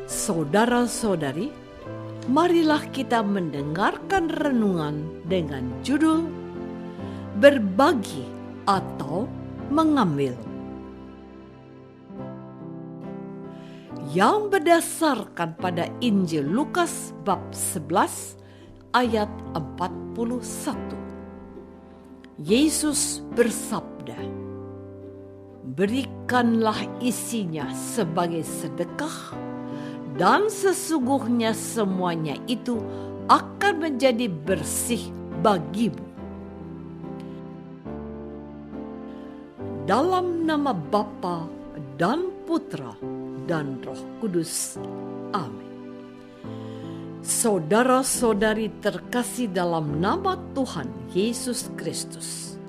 Saudara-saudari, marilah kita mendengarkan renungan dengan judul Berbagi atau Mengambil, yang berdasarkan pada Injil Lukas bab 11 ayat 41. Yesus bersabda, "Berikanlah isinya sebagai sedekah, dan sesungguhnya semuanya itu akan menjadi bersih bagimu." Dalam nama Bapa dan Putra dan Roh Kudus. Amin. Saudara-saudari terkasih dalam nama Tuhan Yesus Kristus.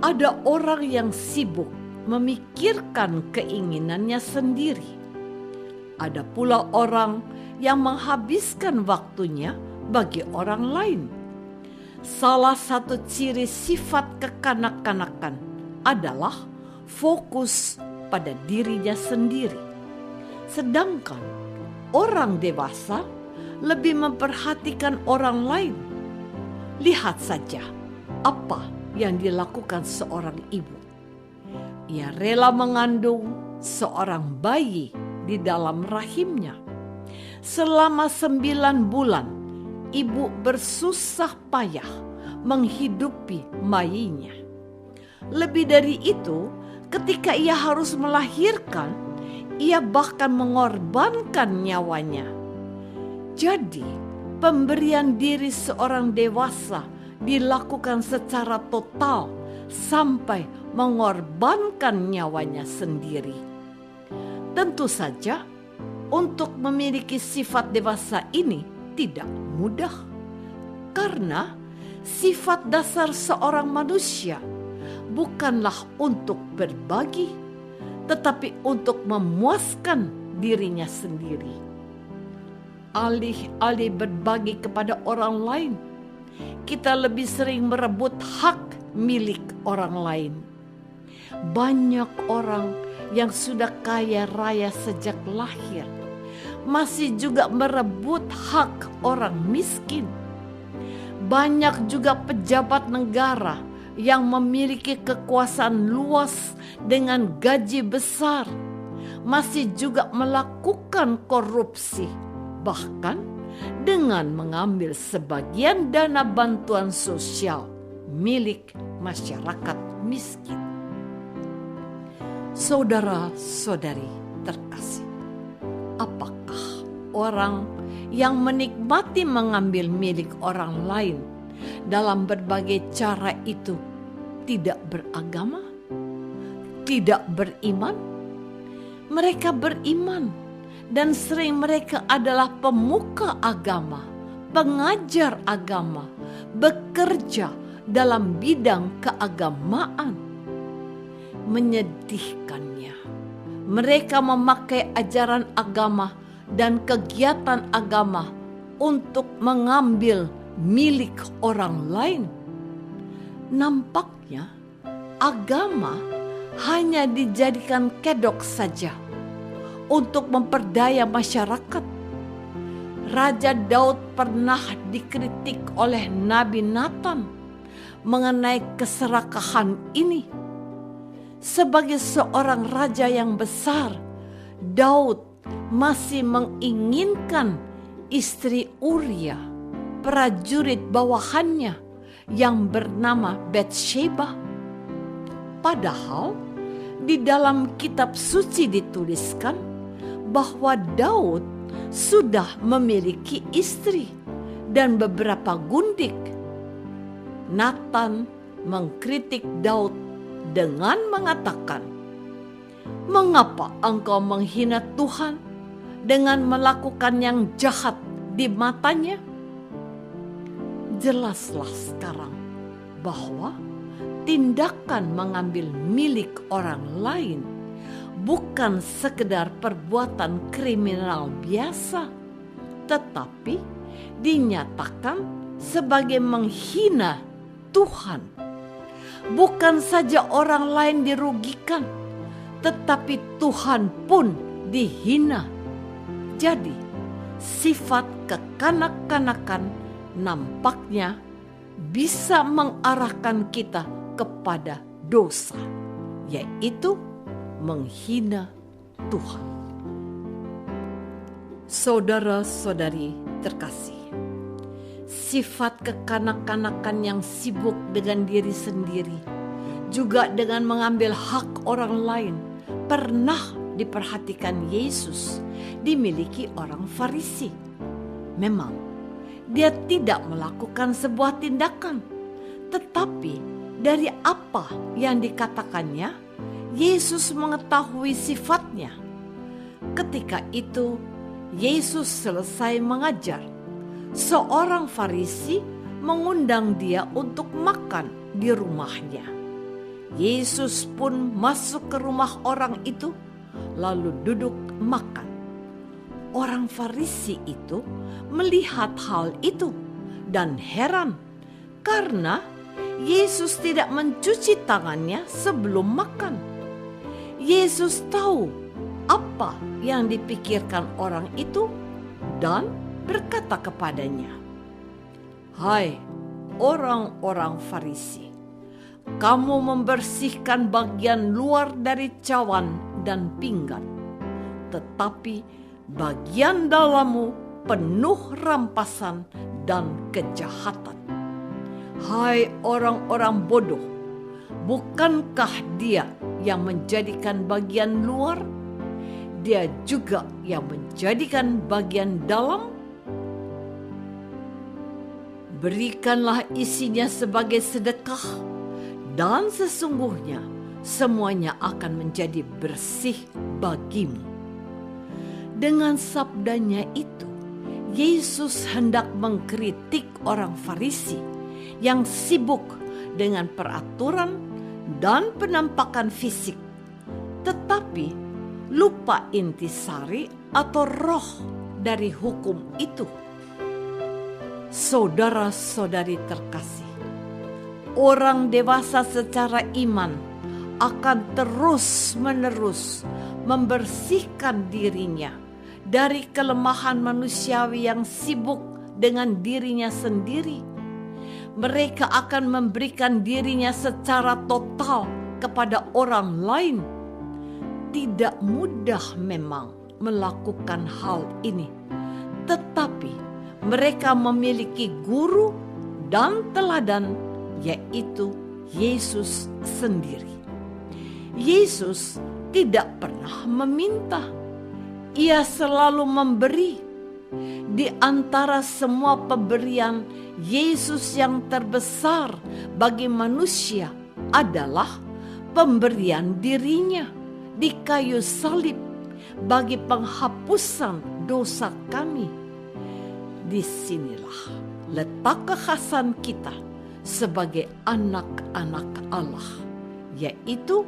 Ada orang yang sibuk memikirkan keinginannya sendiri. Ada pula orang yang menghabiskan waktunya bagi orang lain. Salah satu ciri sifat kekanak-kanakan adalah fokus pada dirinya sendiri. Sedangkan orang dewasa lebih memperhatikan orang lain. Lihat saja apa yang dilakukan seorang ibu. Ia rela mengandung seorang bayi di dalam rahimnya. Selama 9 bulan, ibu bersusah payah menghidupi bayinya. Lebih dari itu, ketika ia harus melahirkan, ia bahkan mengorbankan nyawanya. Jadi, pemberian diri seorang dewasa dilakukan secara total sampai mengorbankan nyawanya sendiri. Tentu saja, untuk memiliki sifat dewasa ini tidak mudah, karena sifat dasar seorang manusia bukanlah untuk berbagi, tetapi untuk memuaskan dirinya sendiri. Alih-alih berbagi kepada orang lain, kita lebih sering merebut hak milik orang lain. Banyak orang yang sudah kaya raya sejak lahir masih juga merebut hak orang miskin. Banyak juga pejabat negara yang memiliki kekuasaan luas dengan gaji besar masih juga melakukan korupsi, bahkan dengan mengambil sebagian dana bantuan sosial milik masyarakat miskin. Saudara-saudari terkasih, apakah orang yang menikmati mengambil milik orang lain dalam berbagai cara itu tidak beragama, tidak beriman? Mereka beriman, dan sering mereka adalah pemuka agama, pengajar agama, bekerja dalam bidang keagamaan. Menyedihkannya, mereka memakai ajaran agama dan kegiatan agama untuk mengambil milik orang lain. Nampaknya agama hanya dijadikan kedok saja untuk memperdaya masyarakat. Raja Daud pernah dikritik oleh Nabi Nathan mengenai keserakahan ini. Sebagai seorang raja yang besar, Daud masih menginginkan istri Uria, prajurit bawahannya yang bernama Batsheba. Padahal di dalam kitab suci dituliskan bahwa Daud sudah memiliki istri dan beberapa gundik. Nathan mengkritik Daud dengan mengatakan, "Mengapa engkau menghina Tuhan dengan melakukan yang jahat di matanya?" Jelaslah sekarang bahwa tindakan mengambil milik orang lain bukan sekedar perbuatan kriminal biasa, tetapi dinyatakan sebagai menghina Tuhan. Bukan saja orang lain dirugikan, tetapi Tuhan pun dihina Jadi, sifat kekanak-kanakan nampaknya bisa mengarahkan kita kepada dosa, yaitu menghina Tuhan. Saudara-saudari terkasih, sifat kekanak-kanakan yang sibuk dengan diri sendiri, juga dengan mengambil hak orang lain, pernah diperhatikan Yesus dimiliki orang Farisi. Memang, dia tidak melakukan sebuah tindakan, tetapi dari apa yang dikatakannya, Yesus mengetahui sifatnya. Ketika itu, Yesus selesai mengajar. Seorang Farisi mengundang dia untuk makan di rumahnya. Yesus pun masuk ke rumah orang itu, lalu duduk makan. Orang Farisi itu melihat hal itu dan heran karena Yesus tidak mencuci tangannya sebelum makan. Yesus tahu apa yang dipikirkan orang itu dan berkata kepadanya, "Hai orang-orang Farisi, kamu membersihkan bagian luar dari cawan dan pinggan, tetapi bagian dalammu penuh rampasan dan kejahatan. Hai orang-orang bodoh, bukankah dia yang menjadikan bagian luar? Dia juga yang menjadikan bagian dalam. Berikanlah isinya sebagai sedekah, dan sesungguhnya semuanya akan menjadi bersih bagimu." Dengan sabdanya itu, Yesus hendak mengkritik orang Farisi yang sibuk dengan peraturan dan penampakan fisik, tetapi lupa intisari atau roh dari hukum itu. Saudara-saudari terkasih, orang dewasa secara iman akan terus-menerus membersihkan dirinya dari kelemahan manusiawi yang sibuk dengan dirinya sendiri. Mereka akan memberikan dirinya secara total kepada orang lain. Tidak mudah memang melakukan hal ini, tetapi mereka memiliki guru dan teladan, yaitu Yesus sendiri. Yesus tidak pernah meminta, Ia selalu memberi. Di antara semua pemberian, Yesus yang terbesar bagi manusia adalah pemberian dirinya di kayu salib bagi penghapusan dosa kami. Disinilah letak kekhasan kita sebagai anak-anak Allah, yaitu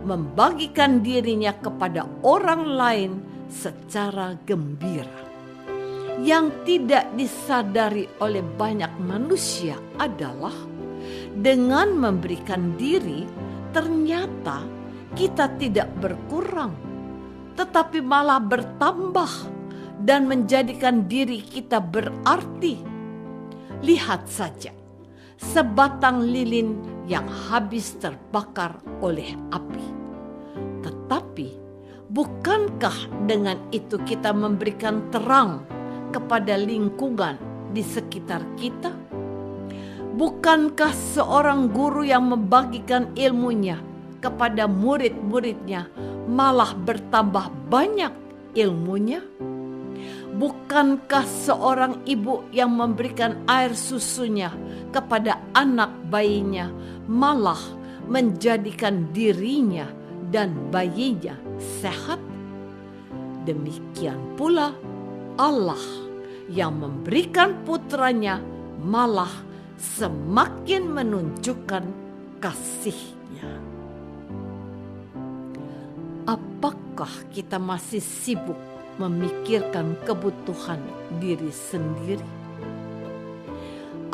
membagikan dirinya kepada orang lain secara gembira. Yang tidak disadari oleh banyak manusia adalah dengan memberikan diri, ternyata kita tidak berkurang, tetapi malah bertambah dan menjadikan diri kita berarti. Lihat saja, sebatang lilin yang habis terbakar oleh api. Tetapi, bukankah dengan itu kita memberikan terang kepada lingkungan di sekitar kita? Bukankah seorang guru yang membagikan ilmunya kepada murid-muridnya malah bertambah banyak ilmunya? Bukankah seorang ibu yang memberikan air susunya kepada anak bayinya malah menjadikan dirinya dan bayinya sehat? Demikian pula Allah yang memberikan putranya malah semakin menunjukkan kasih-Nya. Apakah kita masih sibuk memikirkan kebutuhan diri sendiri?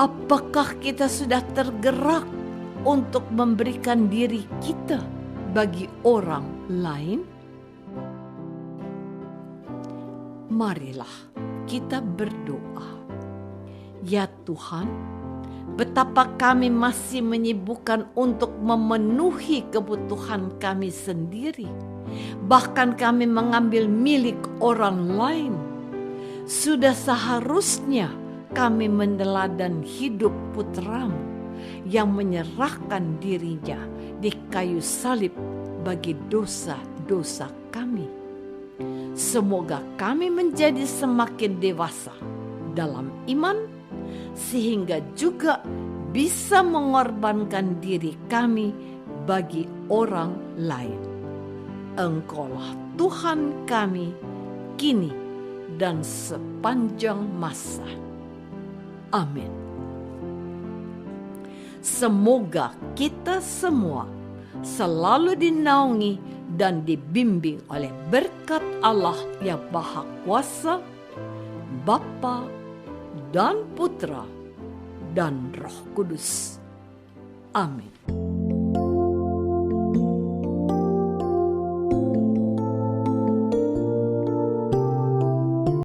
Apakah kita sudah tergerak untuk memberikan diri kita bagi orang lain? Marilah kita berdoa. Ya Tuhan, betapa kami masih menyibukkan untuk memenuhi kebutuhan kami sendiri. Bahkan kami mengambil milik orang lain. Sudah seharusnya kami meneladan hidup putra-Mu yang menyerahkan dirinya di kayu salib bagi dosa-dosa kami. Semoga kami menjadi semakin dewasa dalam iman, sehingga juga bisa mengorbankan diri kami bagi orang lain. Engkaulah Tuhan kami, kini dan sepanjang masa. Amin. Semoga kita semua selalu dinaungi dan dibimbing oleh berkat Allah yang Maha Kuasa, Bapa dan Putra dan Roh Kudus. Amin.